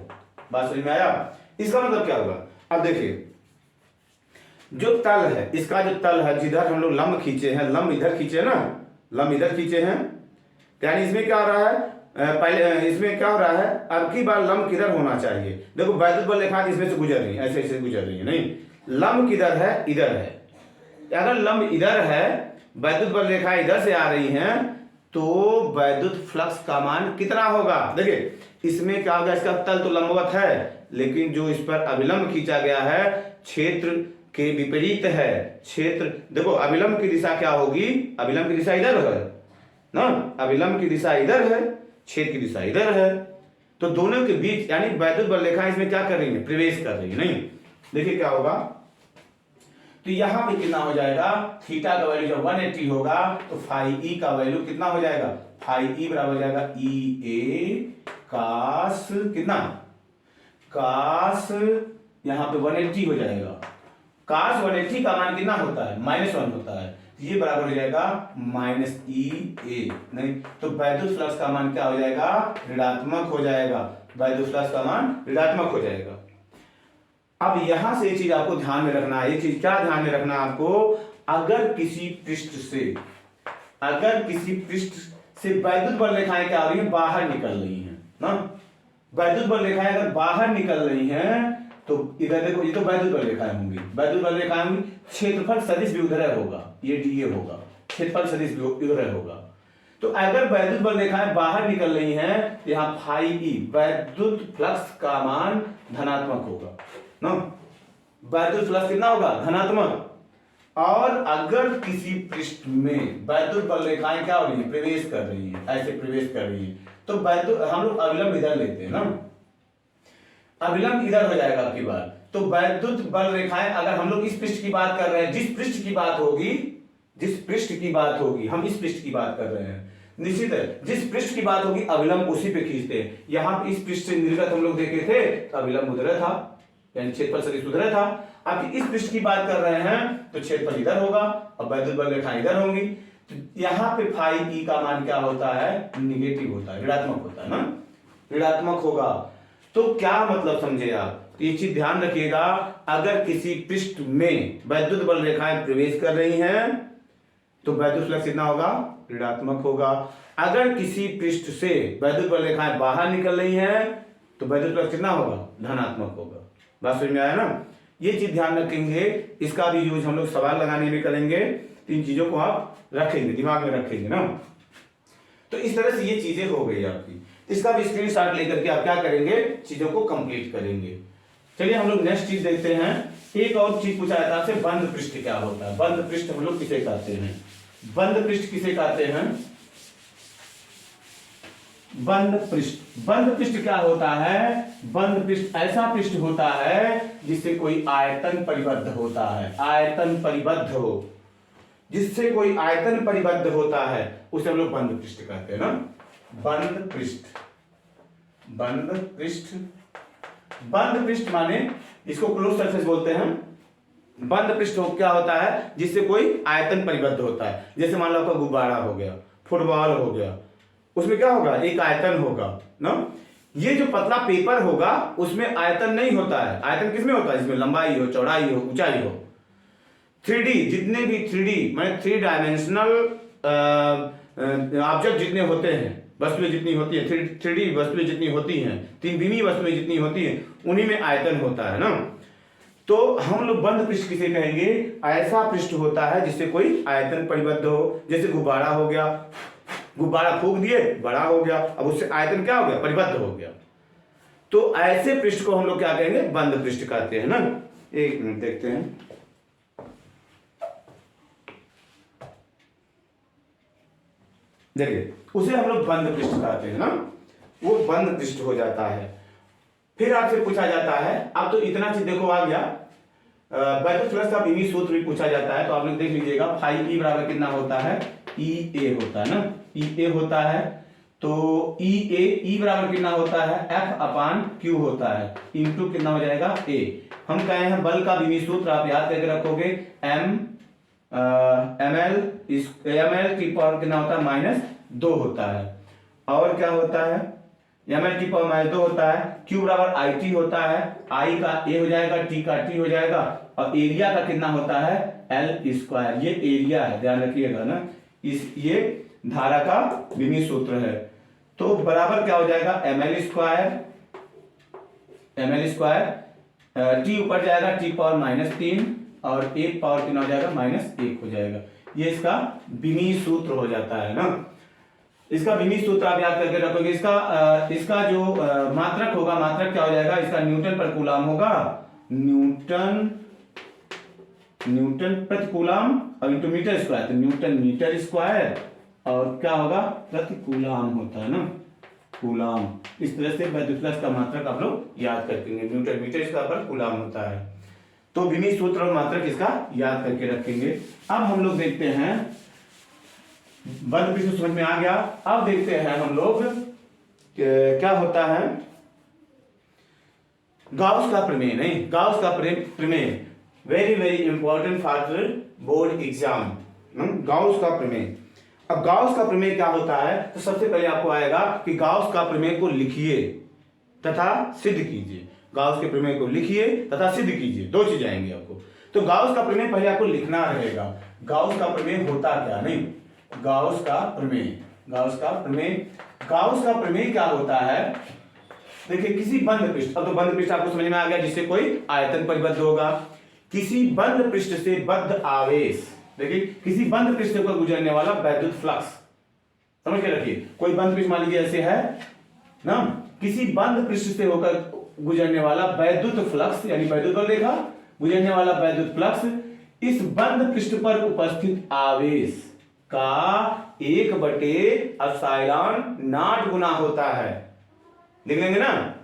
बात समझ में आया? इसका मतलब क्या होगा, अब देखिए जो तल है, इसका जो तल है जिधर हम लोग लंब खींचे हैं, लंब इधर खींचे ना, लंब इधर खींचे हैं, यानी इसमें क्या हो रहा है पहले इसमें क्या हो रहा है अब की बार लंब किधर होना चाहिए। देखो वैद्युत बल रेखा इसमें से गुजर रही है, ऐसे ऐसे गुजर रही है, नहीं लंब किधर है इधर है। अगर लंब इधर है वैद्युत बल रेखा इधर से आ रही हैं तो वैद्युत फ्लक्स का मान कितना होगा? देखिए इसमें क्या होगा, इसका तल तो लंबवत है लेकिन जो इस पर अभिलंब खींचा गया है क्षेत्र के विपरीत है। क्षेत्र देखो अभिलंब की दिशा क्या होगी, अभिलंब की दिशा इधर है ना, अभिलंब की दिशा इधर है, क्षेत्र की दिशा इधर है, तो दोनों के बीच यानी वैद्युत बल रेखा इसमें क्या कर रही है प्रवेश कर रही है। नहीं देखिए क्या होगा, तो यहां पे कितना हो जाएगा थीटा का वैल्यू जब 180 होगा तो फाई ई का वैल्यू कितना हो जाएगा, फाई ई बराबर हो जाएगा ई ए कास कितना, कास यहां पे 180 हो जाएगा, कास 180 का मान कितना होता है -1 होता है, ये बराबर हो जाएगा -ई ए। नहीं तो वैद्युत फ्लक्स का मान क्या हो जाएगा ऋणात्मक हो जाएगा, वैद्युत फ्लक्स का मान ऋणात्मक हो जाएगा। अब यहां से एक चीज आपको ध्यान में रखना है, एक चीज क्या ध्यान में रखना है आपको, अगर किसी पृष्ठ से वैद्युत बल रेखाएं क्या हो रही है बाहर निकल रही हैं ना, वैद्युत बल रेखाएं अगर बाहर निकल रही हैं तो इधर देखो ये तो वैद्युत बल रेखाएं होंगी, वैद्युत बल रेखाएं होंगी, क्षेत्रफल सदिश भी उधर होगा, ये डीए होगा, क्षेत्रफल सदिश भी उधर होगा। तो अगर वैद्युत बल रेखाएं बाहर निकल रही हैं तो यहां फाई ई वैद्युत फ्लक्स का मान धनात्मक होगा ना, वैद्युत फ्लक्स कितना होगा धनात्मक। और अगर किसी पृष्ठ में वैद्युत बल रेखाएं क्या हो रही है प्रवेश कर रही है, ऐसे प्रवेश कर रही है, तो वैद्युत हम लोग अभिलंब इधर लेते हैं ना, अभिलंब इधर हो जाएगा आपकी बात, तो वैद्युत बल रेखाएं अगर हम लोग इस पृष्ठ की बात कर रहे हैं, जिस पृष्ठ की बात होगी हम इस पृष्ठ की बात कर रहे हैं, निश्चित है जिस पृष्ठ की बात होगी अभिलंब उसी पे खींचते हैं। यहां इस पृष्ठ से निर्गत हम लोग देखे थे तो अभिलंब उधर था, यानी क्षेत्रफल सदिश उधर था। अब इस पृष्ठ की बात कर रहे हैं तो क्षेत्रफल इधर होगा और वैद्युत बल रेखाएं इधर होंगी, तो यहाँ पे फाई ई का मान क्या होता है निगेटिव होता है, ऋणात्मक होता है ना, ऋणात्मक होगा। तो क्या मतलब समझे आप, तो ये चीज ध्यान रखिएगा, अगर किसी पृष्ठ में वैद्युत बल रेखाएं प्रवेश कर रही हैं तो वैद्युत फ्लक्स कितना होगा ऋणात्मक होगा। अगर किसी पृष्ठ से वैद्युत बल रेखाएं बाहर निकल रही हैं तो वैद्युत फ्लक्स कितना होगा धनात्मक होगा। बात समझ में आया ना, ये चीज ध्यान रखेंगे, इसका भी यूज हम लोग सवाल लगाने में करेंगे, तो इन चीजों को आप रखेंगे दिमाग में रखेंगे ना। तो इस तरह से ये चीजें हो गई आपकी, इसका भी स्क्रीनशॉट लेकर के आप क्या करेंगे चीजों को कंप्लीट करेंगे। चलिए हम लोग नेक्स्ट चीज देखते हैं, एक और चीज पूछा जाता है बंद पृष्ठ क्या होता है, बंद पृष्ठ हम लोग किसे कहते हैं, बंद पृष्ठ किसे कहते हैं, बंद पृष्ठ क्या होता है, बंद पृष्ठ ऐसा पृष्ठ होता है जिससे कोई आयतन परिबद्ध होता है, आयतन परिबद्ध हो, जिससे कोई आयतन परिबद्ध होता है उसे हम लोग बंद पृष्ठ कहते हैं ना। बंद पृष्ठ माने इसको क्लोज सरफेस बोलते हैं। बंद पृष्ठ क्या होता है जिससे कोई आयतन परिबद्ध होता है, जैसे मान लो आपका गुब्बारा हो गया, फुटबॉल हो गया, उसमें क्या होगा एक आयतन होगा ना, ये जो पतला पेपर होगा उसमें आयतन नहीं होता है। आयतन किसमें होता है? जिसमें लंबाई हो, चौड़ाई हो, ऊंचाई हो। 3D जितने भी 3D माने 3 डायमेंशनल ऑब्जेक्ट जितने होते हैं, वस्तुएं जितनी होती है, 3D वस्तुएं जितनी होती हैं, 3 वस्तुएं जितनी होती हैं, उन्हीं में आयतन होता है ना। तो हम लोग बंद पृष्ठ किसे कहेंगे? ऐसा पृष्ठ होता है जिससे कोई आयतन परिबद्ध हो। जैसे गुब्बारा हो गया, गुब्बारा फूंक दिए, बड़ा हो गया, अब उससे आयतन क्या हो गया? परिबद्ध हो गया। तो ऐसे पृष्ठ को हम लोग क्या कहेंगे? बंद पृष्ठ कहते हैं ना। एक मिनट देखते हैं। देखिए, उसे हम लोग बंद पृष्ठ कहते हैं ना, वो बंद पृष्ठ हो जाता है। फिर आपसे पूछा जाता है, अब तो इतना चीज देखो आ गया, वैद्युत फ्लक्स का विमीय सूत्र भी पूछा जाता है। तो आप लोग देख लीजिएगा, फाई ई बराबर कितना होता है? ई ए होता है ना, ई ए होता है। तो ई ए, ई बराबर कितना होता है? एफ अपान क्यू होता है, इंटू कितना हो जाएगा? ए। हम कहे हैं बल का विमीय सूत्र आप याद करके रखोगे, एम एल की पावर कितना होता है? -2 होता है। और क्या होता है? ml की पावर -2 होता है। Q बराबर आई टी होता है, I का A हो जाएगा, T का T हो जाएगा, और एरिया का कितना होता है? L²। ये एरिया है, ध्यान रखिएगा ना। ये धारा का विमीय सूत्र है। तो बराबर क्या हो जाएगा? ml² T ऊपर जाएगा, T पावर -3, और 1 पावर कितना हो जाएगा? -1 हो जाएगा। ये इसका विमीय सूत्र हो जाता है ना। इसका विमीय सूत्र आप याद करके रखोगे। इसका जो मात्रक होगा, मात्रक क्या हो जाएगा? इसका न्यूटन पर कूलाम होगा, न्यूटन प्रति कूलाम, और इंटू मीटर स्क्वायर, तो न्यूटन मीटर स्क्वायर, और क्या होगा? प्रति कूलाम होता है ना, कूलाम। इस तरह से वैद्युत फ्लक्स का मात्रक आप लोग याद करके, न्यूटन मीटर स्क्वायर पर कूलाम होता है। तो विमीय सूत्र और मात्रक इसका याद करके रखेंगे। अब हम लोग देखते हैं, बंद पृष्ठ समझ में आ गया। अब देखते हैं हम लोग क्या होता है गाउस का प्रमेय। नहीं, गाउस का प्रमेय very very important for board exam. Gauss का प्रमेय। अब गाउस का प्रमेय क्या होता है? तो सबसे पहले आपको आएगा कि गाउस का प्रमेय को लिखिए तथा सिद्ध कीजिए। गाउस के प्रमेय को लिखिए तथा सिद्ध कीजिए, 2 चीज आएंगे आपको। तो गाउस का प्रमेय पहले आपको लिखना रहेगा। गाउस का प्रमेय होता क्या? नहीं, गाउस का प्रमेय, गाउस का प्रमेय, गाउस का प्रमेय क्या होता है? देखिए, किसी बंद पृष्ठ, अब तो बंद पृष्ठ आपको समझ में आ गया जिससे कोई आयतन परिबद्ध होगा। किसी बंद पृष्ठ से बद्ध आवेश, देखिए किसी बंद पृष्ठ पर गुजरने वाला वैद्युत फ्लक्स, समझ के रखिए। कोई बंद पृष्ठ मान लीजिए ऐसे है ना, किसी बंद पृष्ठ से होकर गुजरने वाला वैद्युत फ्लक्स, यानी वैद्युत बल रेखा गुजरने वाला वैद्युत फ्लक्स, इस बंद पृष्ठ पर उपस्थित आवेश का 1/ε0 गुना होता है। लिख लेंगे ना,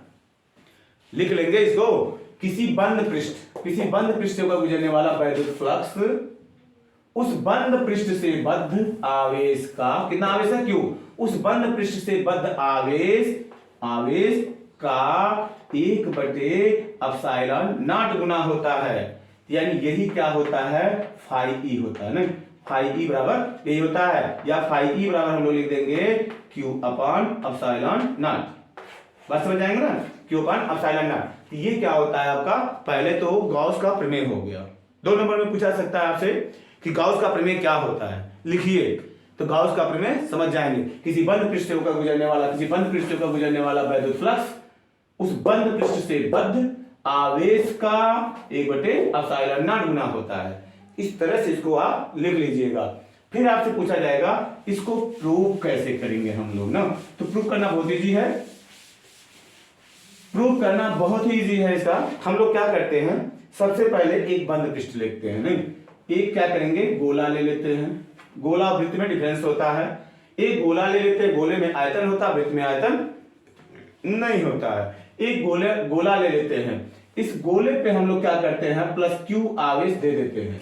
लिख लेंगे इसको। किसी बंद पृष्ठ से गुजरने वाला वैद्युत फ्लक्स उस बंद पृष्ठ से बद्ध आवेश का, कितना आवेश है? क्यों? उस बंद पृष्ठ से बद्ध आवेश का 1/ε0 गुना होता है। यानी यही क्या होता है? फाई ई होता है ना। फाई ई बराबर यही होता है, या फाई ई बराबर हम लोग लिख देंगे Q/ε0। बात समझ जाएंगे ना, Q/ε0। तो ये क्या होता है आपका? पहले तो गाउस का प्रमेय हो गया। 2 नंबर में पूछा सकता है आपसे कि गाउस का प्रमेय क्या होता है, लिखिए। तो गाउस का प्रमेय समझ जाएंगे। किसी बंद पृष्ठ से होकर गुजरने वाला वैद्युत फ्लक्स उस बंद पृष्ठ से बद्ध आवेश का 1/ε0 गुना होता है। इस तरह से इसको आप लिख लीजिएगा। फिर आपसे पूछा जाएगा इसको प्रूव कैसे करेंगे हम लोग ना। तो प्रूव करना बहुत इजी है, प्रूव करना बहुत ही इजी है इसका। हम लोग क्या करते हैं, सबसे पहले एक बंद पृष्ठ लिखते हैं। नहीं, एक क्या करेंगे, गोला ले लेते हैं। गोला वृत्त में डिफरेंस होता है। एक गोला ले लेते हैं, गोले में आयतन होता है, वृत्त में आयतन नहीं होता है। एक गोला ले लेते हैं। इस गोले पे हम लोग क्या करते हैं, +Q आवेश दे देते हैं।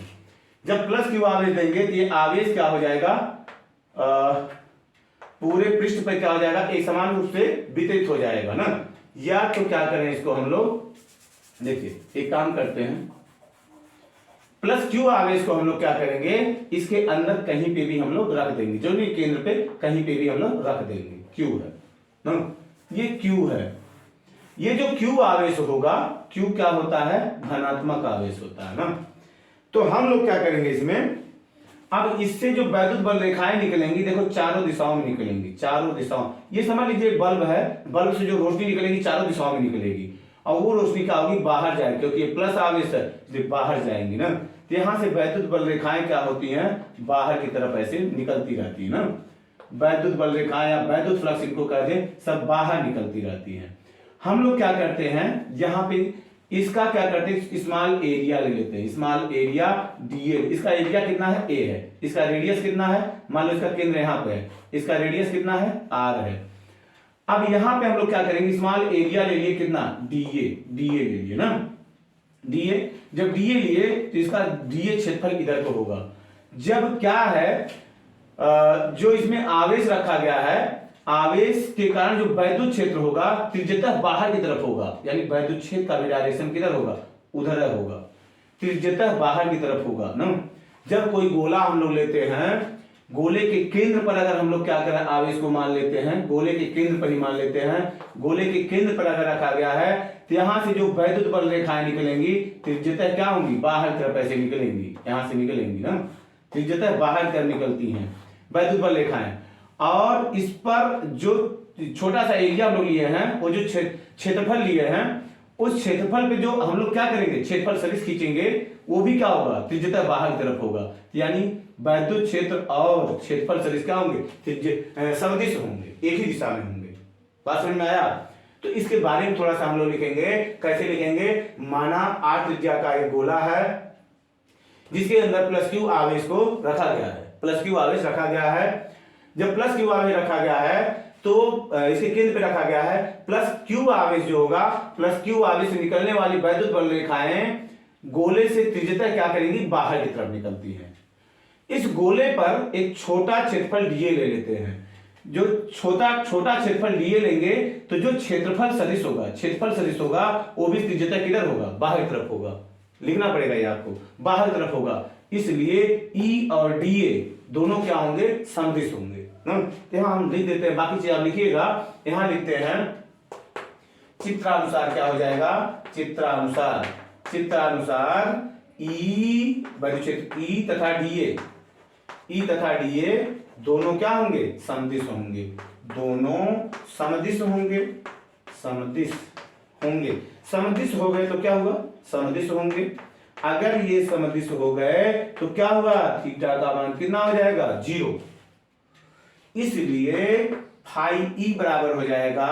जब +Q आवेश देंगे तो ये आवेश क्या हो जाएगा, पूरे पृष्ठ पे क्या हो जाएगा, एक समान रूप से वितरित हो जाएगा ना। या तो क्या करें इसको हम लोग, देखिए एक काम करते हैं, +Q आवेश को हम लोग क्या करेंगे, इसके अंदर कहीं पे भी हम लोग रख देंगे, जो नहीं केंद्र पे कहीं पे भी हम लोग रख देंगे। Q है ना, ये Q है। ये जो Q आवेश होगा, Q क्या होता है, धनात्मक आवेश होता है ना। तो हम लोग क्या करेंगे इसमें, अब इससे जो वैद्युत बल रेखाएं निकलेंगी, देखो चारों दिशाओं में निकलेंगी, चारों दिशाओं, ये समझ लीजिए बल्ब है, बल्ब से जो रोशनी निकलेगी चारों दिशाओं में निकलेगी, और वो रोशनी क्या होगी, बाहर जाएगी, क्योंकि ये प्लस आवेश है इसलिए बाहर जाएंगी ना। तो यहाँ से वैद्युत बल रेखाएं क्या होती हैं, बाहर की तरफ ऐसे निकलती रहती है ना। वैद्युत बल रेखाएं या वैद्युत फ्लक्स इनको कहते हैं, सब बाहर निकलती रहती हैं। हम लोग क्या करते हैं, यहाँ पे इसका क्या करते हैं, स्मॉल एरिया ले लेते हैं, स्मॉल एरिया डीए। इसका एरिया कितना है, ए है, इसका रेडियस कितना है, मान लो इसका केंद्र यहाँ पे है, इसका रेडियस कितना है, आर है। अब यहाँ पे हम लोग क्या करेंगे, स्मॉल एरिया ले लिए कितना, डीए, डीए ले लिए ना, डीए। जब डीए लिए तो इसका डीए क्षेत्रफल इधर को होगा। जब क्या है, जो इसमें आवेश रखा गया है, आवेश के कारण जो वैद्युत क्षेत्र होगा त्रिज्यतः बाहर की तरफ होगा, यानी वैद्युत क्षेत्र का भी डायरेक्शन किधर होगा, उधर होगा, त्रिज्यतः बाहर की तरफ होगा ना। जब कोई गोला हम लोग लेते हैं, गोले के केंद्र पर अगर हम लोग क्या करें, आवेश को मान लेते हैं, गोले के केंद्र पर ही मान लेते हैं, गोले के केंद्र पर अगर रखा गया है, तो यहां से जो वैद्युत बल रेखाएं निकलेंगी त्रिज्यतः क्या होंगी, बाहर की तरफ ऐसे निकलेंगी, यहां से निकलेंगी ना, त्रिज्यतः बाहर की तरफ निकलती हैं वैद्युत बल रेखाएं। और इस पर जो छोटा सा एरिया हम लोग लिए हैं, वो जो क्षेत्रफल लिए हैं, उस क्षेत्रफल पे जो हम लोग क्या करेंगे, क्षेत्रफल सदिश खींचेंगे, वो भी क्या होगा, त्रिज्यतः बाहर की तरफ होगा, यानी वैद्युत क्षेत्र और क्षेत्रफल सदिश क्या होंगे, सदिश होंगे, एक ही दिशा में होंगे। बात समझ में आया। तो इसके बारे में थोड़ा सा हम लोग लिखेंगे, कैसे लिखेंगे, माना आर त्रिज्या का एक गोला है जिसके अंदर प्लस क्यू आवेश को रखा गया है, प्लस क्यू आवेश रखा गया है। जब प्लस क्यू आवेश रखा गया है तो इसके केंद्र पे रखा गया है, प्लस क्यू आवेश जो होगा, प्लस क्यू आवेश से निकलने वाली वैद्युत बल रेखाएं गोले से त्रिज्यतः क्या करेंगी, बाहर की तरफ निकलती हैं। इस गोले पर एक छोटा क्षेत्रफल डीए ले लेते हैं। जो छोटा क्षेत्रफल डीए लेंगे तो जो क्षेत्रफल सदिश होगा, क्षेत्रफल सदिश होगा, वो भी त्रिज्यतः किधर होगा, बाहर की तरफ होगा, लिखना पड़ेगा ये आपको, बाहर की तरफ होगा। इसलिए ई और डीए दोनों क्या होंगे, समदिश होंगे ना। यहां हम लिख देते हैं, बाकी चीज आप लिखिएगा, यहां लिखते हैं चित्रानुसार क्या हो जाएगा, चित्रानुसार, चित्रानुसार ई वैद्युत क्षेत्र ई तथा डीए, ई तथा डीए दोनों क्या होंगे, समदिश होंगे, दोनों समदिश होंगे, समदिश होंगे। समदिश हो गए तो क्या हुआ, समदिश होंगे। अगर ये समदिश हो गए तो क्या हुआ, थीटा का मान कितना हो जाएगा, 0। इसलिए फाई ई बराबर हो जाएगा,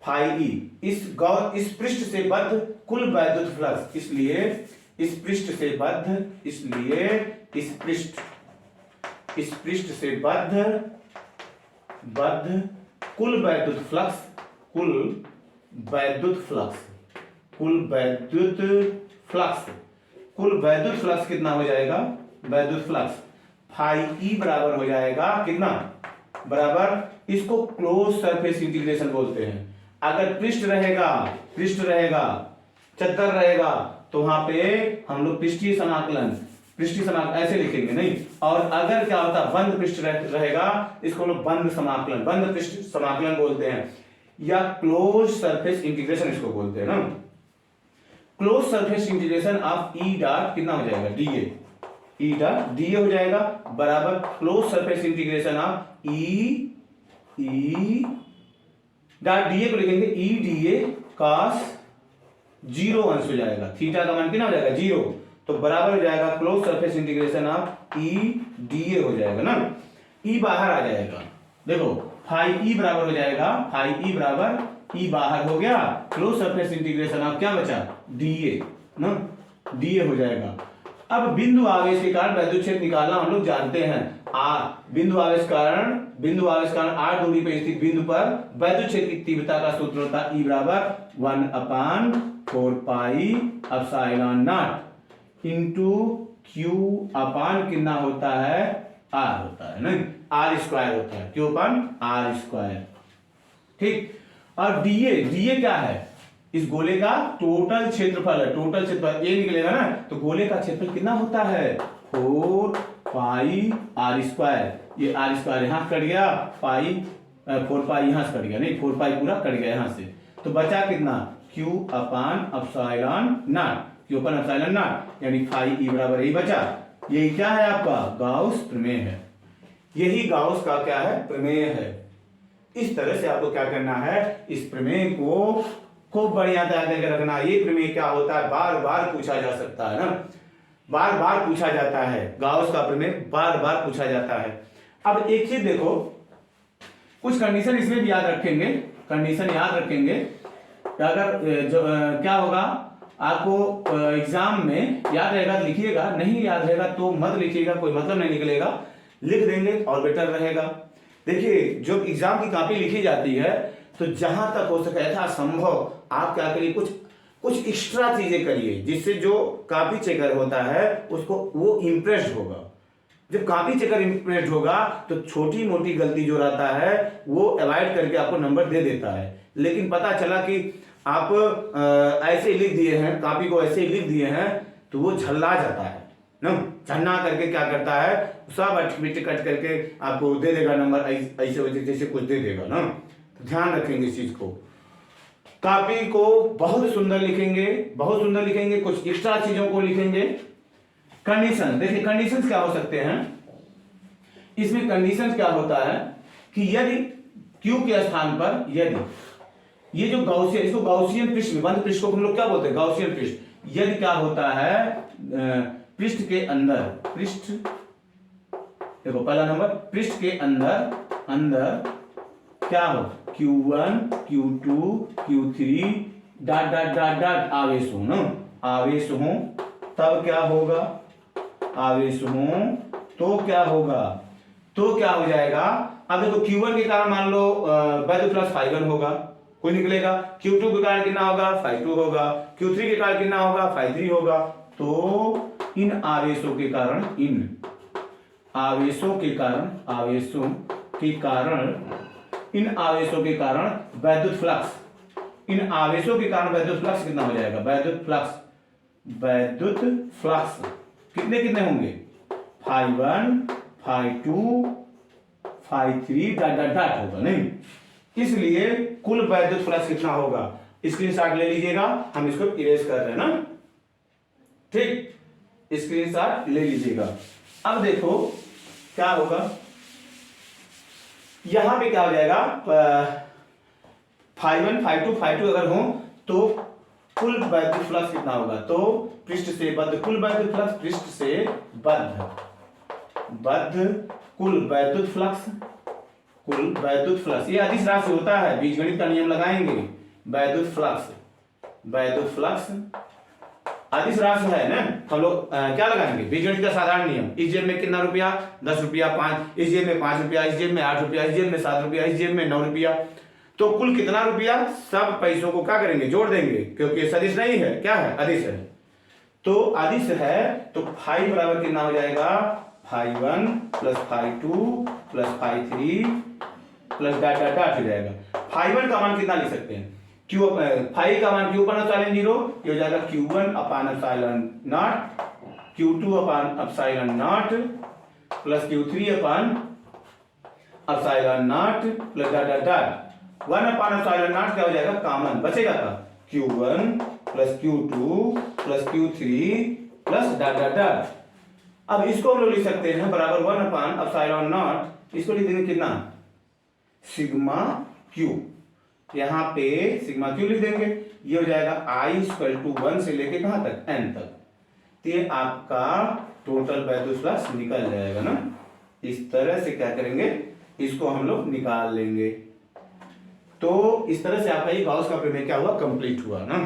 फाई ई इस पृष्ठ से बद्ध कुल वैद्युत फ्लक्स, इसलिए इस पृष्ठ से बद्ध, इसलिए इस पृष्ठ से बद्ध कुल वैद्युत फ्लक्स, कुल वैद्युत फ्लक्स, कुल वैद्युत फ्लक्स, कुल वैद्युत फ्लक्स कितना हो जाएगा, वैद्युत फ्लक्स फाई ई बराबर हो जाएगा कितना, बराबर, इसको क्लोज सरफेस इंटीग्रेशन बोलते हैं। अगर पृष्ठ रहेगा, चद्दर रहेगा, तो वहां पे हम लोग पृष्ठीय समाकलन ऐसे लिखेंगे नहीं। और अगर क्या होता है, बंद पृष्ठ रहेगा, इसको हम लोग बंद पृष्ठ समाकलन बोलते हैं, या क्लोज सरफेस इंटीग्रेशन इसको बोलते हैं ना। Close surface integration of E dot कितना हो जाएगा, डीए, ई डॉट डीए हो जाएगा, बराबर close surface integration of E dot DA को लिखेंगे ई डीए कॉस 0 अंश हो जाएगा, थीटा का मान कितना हो जाएगा, 0, तो बराबर हो जाएगा close surface integration of E DA हो जाएगा ना। ई बाहर आ जाएगा, देखो फाई ई बराबर हो जाएगा, फाई ई बराबर ई बाहर हो गया, क्लोज सरफेस इंटीग्रेशन ऑफ क्या बचा, डीए ना, डीए हो जाएगा। अब बिंदु आवेश के कारण वैद्युत क्षेत्र निकालना हम लोग जानते हैं। बिंदु आवेश कारण r दूरी पर स्थित बिंदु पर वैद्युत क्षेत्र की तीव्रता का सूत्र होता है E बराबर 1/4 pi epsilon not into Q अपान कितना होता है, R होता है, नहीं R स्क्वायर होता है, Q अपान R स्क्वायर, ठीक। और डीए क्या है, इस गोले का टोटल क्षेत्रफल है, टोटल क्षेत्रफल ये निकलेगा ना, तो गोले का क्षेत्रफल कितना होता है, 4 पाई आर स्क्वायर, ये R स्क्वायर यहां कट गया, पाई 4 पाई यहां से कट गया, नहीं 4 पाई पूरा कट गया यहां से, तो तो बचा कितना, Q upon epsilon not, Q upon epsilon not, यानी फाई ई बराबर यही बचा। यही क्या है आपका गाउस प्रमेय है, यही गाउस का क्या है प्रमेय है। इस तरह से आपको क्या करना है, इस प्रमेय को खूब बढ़िया याद करके रखना। ये प्रमेय क्या होता है, बार बार पूछा जा सकता है ना, बार बार पूछा जाता है, गाउस का प्रमेय बार बार पूछा जाता है। अब एक चीज देखो, कुछ कंडीशन इसमें भी याद रखेंगे, कंडीशन याद रखेंगे। अगर क्या होगा आपको एग्जाम में याद रहेगा तो लिखिएगा, नहीं याद रहेगा तो मत लिखिएगा, कोई मतलब नहीं निकलेगा, लिख देंगे और बेटर रहेगा। देखिए जब एग्जाम की कॉपी लिखी जाती है तो जहां तक हो सके यथासंभव आप क्या करिए, कुछ एक्स्ट्रा चीजें करिए, जिससे जो कॉपी चेकर होता है उसको वो इम्प्रेस्ड होगा। जब कॉपी चेकर इम्प्रेस्ड होगा तो छोटी मोटी गलती जो रहता है वो अवॉइड करके आपको नंबर दे देता है। लेकिन पता चला कि आप ऐसे लिख दिए हैं, कॉपी को ऐसे लिख दिए हैं, तो वो झल्ला जाता है ना, झन्ना करके क्या करता है, सब अटमिट कट करके आपको दे देगा नंबर, ऐसे वैसे जैसे कुछ दे देगा ना। तो ध्यान रखेंगे इस चीज को, कॉपी को बहुत सुंदर लिखेंगे, बहुत सुंदर लिखेंगे, कुछ एक्स्ट्रा चीजों को लिखेंगे। कंडीशन देखिए, कंडीशंस क्या हो सकते हैं इसमें, कंडीशंस क्या होता है कि यदि Q के स्थान पर यदि ये जो गौसियन, इसको गौसियन पृष्ठ में, बंद पृष्ठ को हम लोग क्या बोलते हैं गौसियन पृष्ठ। यदि क्या होता है पृष्ठ के अंदर, पृष्ठ देखो पहला नंबर, पृष्ठ के अंदर क्या हो Q1 Q2 Q3 dot dot dot dot आवेश हो ना, आवेश हो तब क्या होगा, आवेश हो तो क्या होगा, तो क्या हो जाएगा। अब देखो Q1 के कारण मान लो वैद्युत फ्लक्स φ1 होगा, कोई निकलेगा। Q2 के कारण कितना होगा φ2 होगा, Q3 के कारण कितना होगा φ3 होगा। तो इन आवेशों के कारण, इन आवेशों के कारण, आवेशों के कारण, इन आवेशों के कारण वैद्युत फ्लक्स, इन आवेशों के कारण वैद्युत फ्लक्स कितना हो जाएगा, वैद्युत फ्लक्स, वैद्युत फ्लक्स कितने कितने होंगे φ1 φ2 φ3 डॉट डॉट डॉट होगा नहीं। इसलिए कुल वैद्युत फ्लक्स कितना होगा, स्क्रीनशॉट ले लीजिएगा, हम इसको इरेज कर रहे हैं ना, ठीक, स्क्रीनशॉट ले लीजिएगा। अब देखो क्या होगा, यहां पे क्या हो जाएगा φ1 φ2 φ2 अगर हो तो कुल वैद्युत फ्लक्स कितना होगा, तो पृष्ठ से बद्ध कुल वैद्युत फ्लक्स, पृष्ठ से बद्ध कुल वैद्युत फ्लक्स, कुल वैद्युत फ्लक्स, ये अदिश राशि होता है, बीजगणित का नियम लगाएंगे। वैद्युत फ्लक्स, वैद्युत फ्लक्स अदिश राशि है ना, हम लोग क्या लगाएंगे, बीजगणित का साधारण नियम। इस जेब में कितना रुपया, 10 रुपया, 5, इस जेब में 5 रुपया, इस जेब में 8 रुपया, इस जेब में 7 रुपया, इस जेब में 9 रुपया, तो कुल कितना रुपया, सब पैसों को क्या करेंगे, जोड़ देंगे, क्योंकि सदिश नहीं है, क्या है अदिश है। तो अदिश है तो फाई बराबर कितना हो जाएगा, φ1 plus φ2 plus φ3 plus dot dot dot हो जाएगा। φ1 का मान कितना लिख सकते हैं, Q फाई का मान Q अपान एप्सिलॉन 0, ये हो जाएगा Q1 upon epsilon not, Q2 upon epsilon not plus Q3 upon epsilon not plus dot dot dot 1 upon epsilon not क्या हो जाएगा, कॉमन बचेगा का Q1 plus Q2 plus Q3 plus dot dot dot. अब इसको हम लोग लिख सकते हैं बराबर 1 अपान एप्सिलॉन नॉट, इसको लिख देंगे कितना, सिग्मा Q, यहां पे सिग्मा Q लिख देंगे, ये हो जाएगा I इक्वल टू 1 से लेके कहां तक, n तक। तो ये आपका टोटल वैद्युत फ्लक्स निकल जाएगा ना। इस तरह से क्या करेंगे, इसको हम लोग निकाल लेंगे। तो इस तरह से आपका ये गाउस का प्रमेय क्या हुआ, कंप्लीट हुआ ना।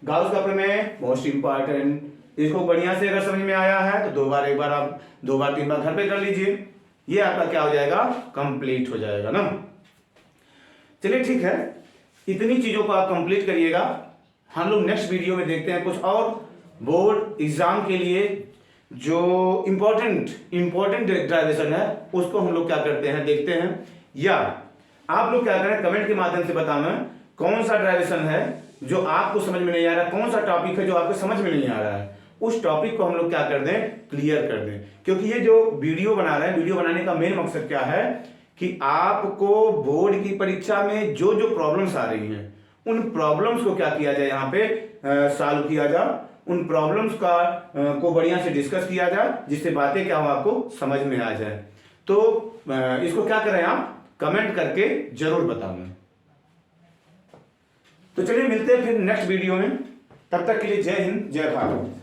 गाउस का प्रमेय मोस्ट इंपॉर्टेंट, इसको बढ़िया से अगर समझ में आया है तो 2 बार, 1 बार आप 2 बार 3 बार घर पे कर लीजिए, ये आपका क्या हो जाएगा, कंप्लीट हो जाएगा ना। चलिए ठीक है, इतनी चीजों को आप कंप्लीट करिएगा। हम लोग नेक्स्ट वीडियो में देखते हैं कुछ और बोर्ड एग्जाम के लिए जो इंपॉर्टेंट ड्राइवेशन है, उसको हम लोग क्या करते हैं, देखते हैं। या आप लोग क्या करें, कमेंट के माध्यम से बताना कौन सा ड्राइवेशन है जो आपको समझ में नहीं आ रहा, कौन सा टॉपिक है जो आपको समझ में नहीं आ रहा है, उस टॉपिक को हम लोग क्या कर दें, क्लियर कर दें। क्योंकि ये जो वीडियो बना रहे हैं, वीडियो बनाने का मेन मकसद क्या है कि आपको बोर्ड की परीक्षा में जो जो प्रॉब्लम्स आ रही हैं उन प्रॉब्लम्स को क्या किया जाए, यहाँ पे सॉल्व किया जाए, उन प्रॉब्लम्स का को बढ़िया से डिस्कस किया जाए, जिससे बातें क्या हो आपको समझ में आ जाए। तो इसको क्या करें, आप कमेंट करके जरूर बताएं। तो चलिए मिलते हैं फिर नेक्स्ट वीडियो में, तब तक के लिए जय हिंद जय भारत।